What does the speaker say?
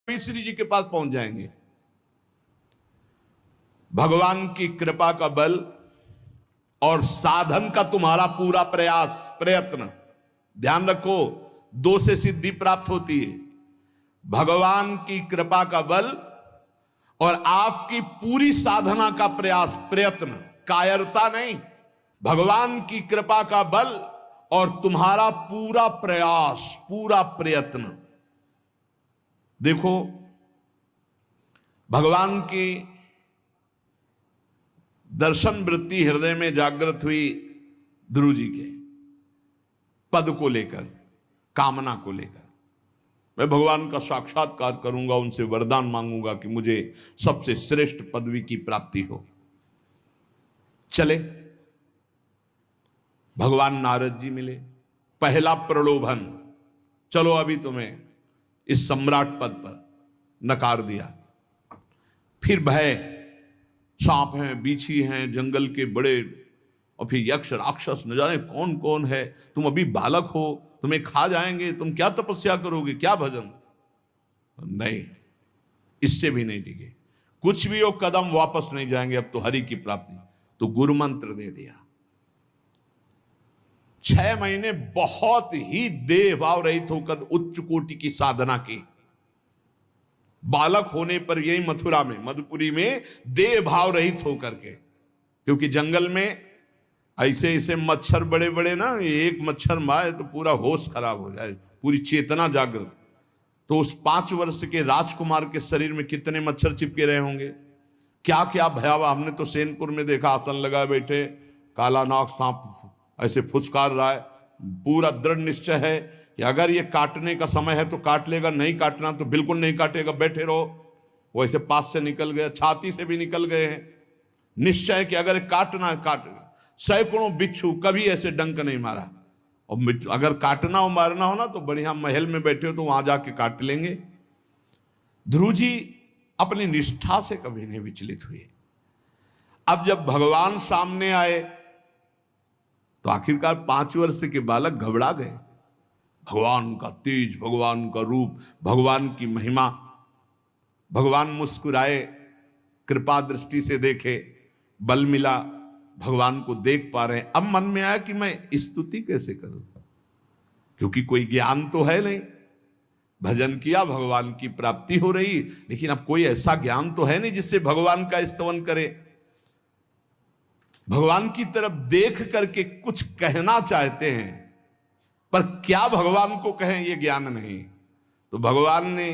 श्री जी के पास पहुंच जाएंगे। भगवान की कृपा का बल और साधन का तुम्हारा पूरा प्रयास प्रयत्न, ध्यान रखो, दो से सिद्धि प्राप्त होती है। भगवान की कृपा का बल और आपकी पूरी साधना का प्रयास प्रयत्न, कायरता नहीं, भगवान की कृपा का बल और तुम्हारा पूरा प्रयास पूरा प्रयत्न। देखो, भगवान की दर्शन वृत्ति हृदय में जागृत हुई ध्रुव जी के पद को लेकर, कामना को लेकर। मैं भगवान का साक्षात्कार करूंगा, उनसे वरदान मांगूंगा कि मुझे सबसे श्रेष्ठ पदवी की प्राप्ति हो। चले, भगवान नारद जी मिले। पहला प्रलोभन, चलो अभी तुम्हें इस सम्राट पद पर, नकार दिया। फिर भय, सांप हैं, बीछी हैं, जंगल के बड़े, और फिर यक्ष राक्षस, न जाने कौन कौन है, तुम अभी बालक हो, तुम्हें खा जाएंगे, तुम क्या तपस्या करोगे, क्या भजन। नहीं, इससे भी नहीं डिगे, कुछ भी हो, कदम वापस नहीं जाएंगे, अब तो हरि की प्राप्ति। तो गुरु मंत्र दे दिया। 6 महीने बहुत ही देह भाव रहित होकर उच्च कोटि की साधना की। बालक होने पर यही मथुरा में, मधुपुरी में देह भाव रहित होकर के, क्योंकि जंगल में ऐसे ऐसे मच्छर बड़े बड़े ना, एक मच्छर मारे तो पूरा होश खराब हो जाए, पूरी चेतना जागृत। तो उस 5 वर्ष के राजकुमार के शरीर में कितने मच्छर चिपके रहे होंगे, क्या क्या भयावह। हमने तो सेनपुर में देखा, आसन लगाए बैठे, काला नाग सांप ऐसे फुसकार रहा है। पूरा दृढ़ निश्चय है कि अगर ये काटने का समय है तो काट लेगा, नहीं काटना तो बिल्कुल नहीं काटेगा, बैठे रहो। वो ऐसे पास से निकल गए, छाती से भी निकल गए हैं। निश्चय है कि अगर काटना है काट। सैकड़ों बिच्छू, कभी ऐसे डंक नहीं मारा। और अगर काटना हो मारना हो ना तो बढ़िया महल में बैठे हो तो वहां जाके काट लेंगे। ध्रुव जी अपनी निष्ठा से कभी नहीं विचलित हुए। अब जब भगवान सामने आए तो आखिरकार 5 वर्ष के बालक घबरा गए। भगवान का तेज, भगवान का रूप, भगवान की महिमा। भगवान मुस्कुराए, कृपा दृष्टि से देखे, बल मिला, भगवान को देख पा रहे हैं। अब मन में आया कि मैं स्तुति कैसे करूं, क्योंकि कोई ज्ञान तो है नहीं। भजन किया, भगवान की प्राप्ति हो रही, लेकिन अब कोई ऐसा ज्ञान तो है नहीं जिससे भगवान का स्तवन करे। भगवान की तरफ देख करके कुछ कहना चाहते हैं, पर क्या भगवान को कहें ये ज्ञान नहीं। तो भगवान ने